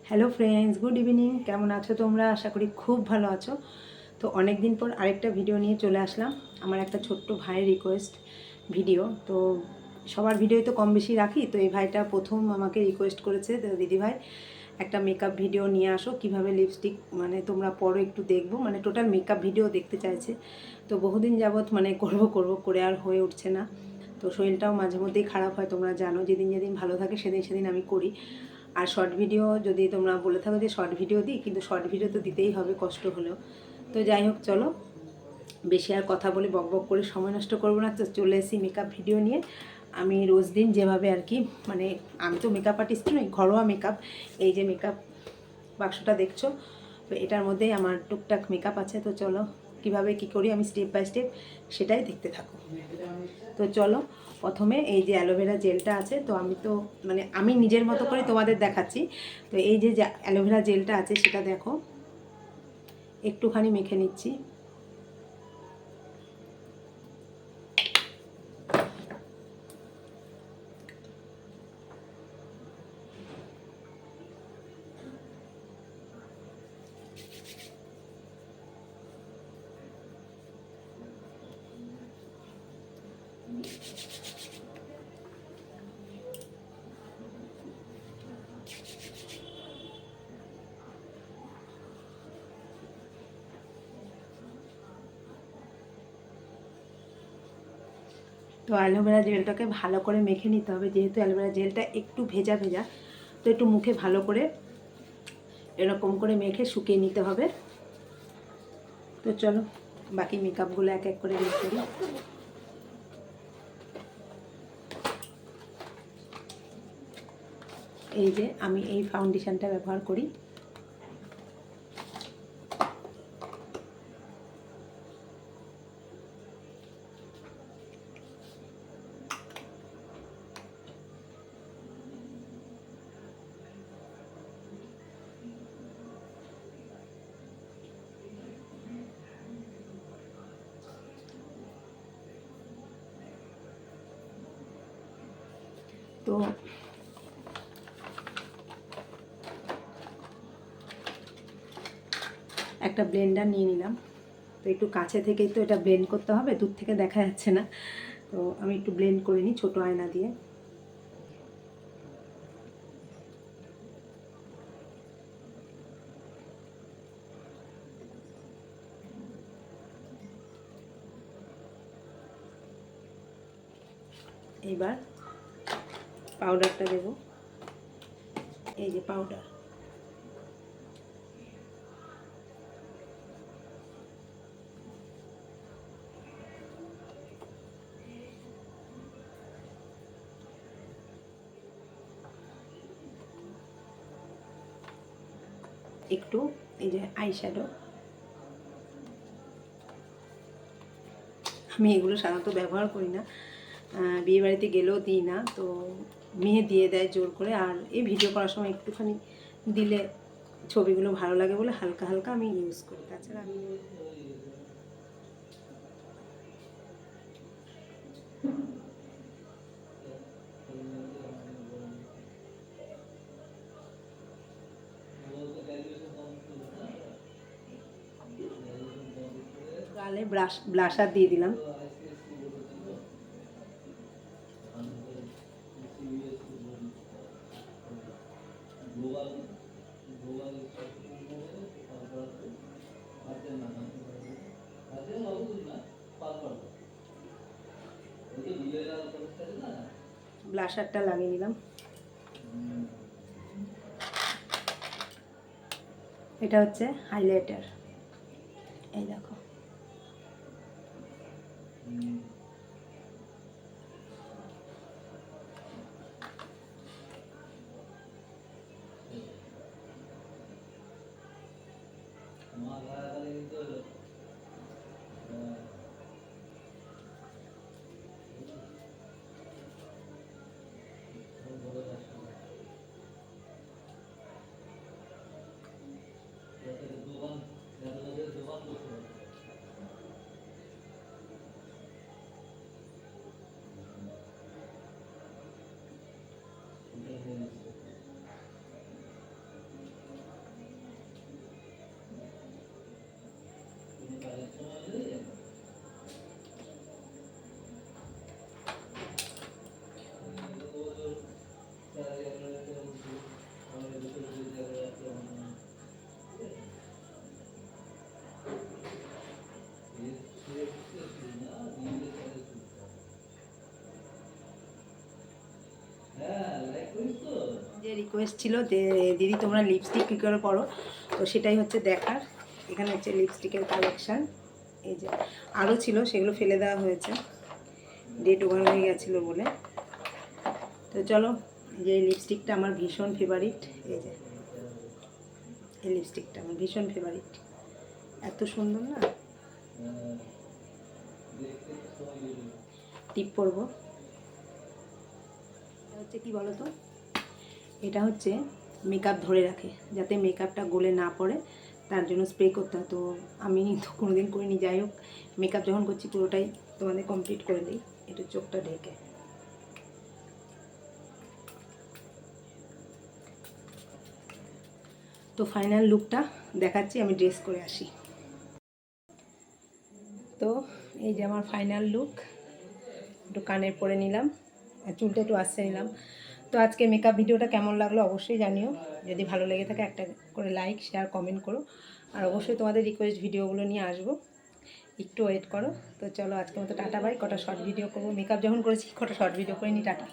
Hello friends, good evening. কেমন আছো তোমরা? আশা করি খুব ভালো আছো। তো অনেক দিন পর আরেকটা ভিডিও নিয়ে চলে আসলাম। আমার একটা ছোট্ট ভাইয়ের রিকোয়েস্ট ভিডিও। তো সবার ভিডিও তো কম বেশি রাখি, তো এই ভাইটা প্রথম আমাকে রিকোয়েস্ট করেছে, তো দিদিভাই একটা মেকআপ ভিডিও নিয়ে আসো, কিভাবে লিপস্টিক মানে তোমরা পরো একটু দেখবো, মানে টোটাল মেকআপ ভিডিও দেখতে চাইছে। তো বহুদিন যাবৎ মানে করব করে আর হয়ে উঠছে না। তো শরীরটাও মাঝে মধ্যেই খারাপ হয়, তোমরা জানো। যেদিন যেদিন ভালো থাকে সেদিন সেদিন আমি করি। আর শর্ট ভিডিও যদি তোমরা বলে থাকো যে শর্ট ভিডিও দিই, কিন্তু শর্ট ভিডিও তো দিতেই হবে কষ্ট হলেও। তো যাই হোক, চলো বেশি আর কথা বলে বক বক করে সময় নষ্ট করবো না। তো চলে এসেছি মেকআপ ভিডিও নিয়ে। আমি রোজ দিন যেভাবে আর কি, মানে আমি তো মেকআপ আর্টিস্ট নই, ঘরোয়া মেকআপ। এই যে মেকআপ বাক্সটা দেখছো, তো এটার মধ্যেই আমার টুকটাক মেকআপ আছে। তো চলো কিভাবে কি করি আমি স্টেপ বাই স্টেপ সেটাই দেখতে থাকো। তো চলো, প্রথমে এই যে অ্যালোভেরা জেলটা আছে, তো আমি তো মানে আমি নিজের মতো করে তোমাদের দেখাচ্ছি। তো এই যে অ্যালোভেরা জেলটা আছে সেটা দেখো, একটুখানি মেখে নিচ্ছি। তো অ্যালোভেরা জেলটাকে ভালো করে মেখে নিতে হবে, যেহেতু অ্যালোভেরা জেলটা একটু ভেজা ভেজা, তো একটু মুখে ভালো করে এরকম করে মেখে শুকিয়ে নিতে হবে। তো চলো বাকি মেকআপগুলো এক এক করে বের করি। এই যে আমি এই ফাউন্ডেশনটা ব্যবহার করি। তো একটা ব্লেন্ডার নিয়ে নিলাম। তো একটু কাছে থেকেই তো এটা ব্লেন্ড করতে হবে, দূর থেকে দেখা যাচ্ছে না। তো আমি একটু ব্লেন্ড করে নিই ছোটো আয়না দিয়ে। এইবার পাউডারটা দেব। এই যে পাউডার, একটু এই যে আইশ্যাডো। আমি এগুলো সাধারণত ব্যবহার করি না, বিয়েবাড়িতে গেলেও দিই না। তো মেয়ে দিয়ে দেয় জোর করে, আর এই ভিডিও করার সময় একটুখানি দিলে ছবিগুলো ভালো লাগে বলে হালকা হালকা আমি ইউজ করি। তাছাড়া আমি গালে ব্লাশার দিয়ে দিলাম। ব্লাশারটা লাগিয়ে নিলাম। এটা হচ্ছে হাইলাইটার, এই দেখো। যে রিকোয়েস্ট ছিল যে দিদি তোমরা লিপস্টিক কী করে করো, তো সেটাই হচ্ছে দেখার। এখানে হচ্ছে লিপস্টিকের কালেকশান, এই যে আরও ছিল সেগুলো ফেলে দেওয়া হয়েছে, ডেট ওভার হয়ে গেছিলো বলে। তো চলো, এই যে লিপস্টিকটা আমার ভীষণ ফেভারিট, এই যে এই লিপস্টিকটা আমার ভীষণ ফেভারিট, এত সুন্দর না। টিপ পরবো, এটা হচ্ছে কি বলো তো, এটা হচ্ছে মেকআপ ধরে রাখে, যাতে মেকআপটা গলে না পড়ে, তার জন্য স্প্রে করতে হয়। তো আমি তো কোনোদিন করিনি, যাই হোক মেকআপ যখন করছি পুরোটাই তোমাদের কমপ্লিট করে দিই। একটু চোখটা ঢেকে, তো ফাইনাল লুকটা দেখাচ্ছি, আমি ড্রেস করে আসি। তো এই যে আমার ফাইনাল লুক, একটু কানের পরে নিলাম আর চুলটা একটু আসছে নিলাম। তো আজকে মেকআপ ভিডিওটা কেমন লাগলো অবশ্যই জানিও, যদি ভালো লেগে থাকে একটা করে লাইক শেয়ার কমেন্ট করো, আর অবশ্যই তোমাদের রিকোয়েস্ট ভিডিওগুলো নিয়ে আসবো, একটু ওয়েট করো। তো চলো আজকের মতো টাটা বাই, কটা শর্ট ভিডিও করবো, মেকআপ যখন করেছি কটা শর্ট ভিডিও করে নি, টাটা।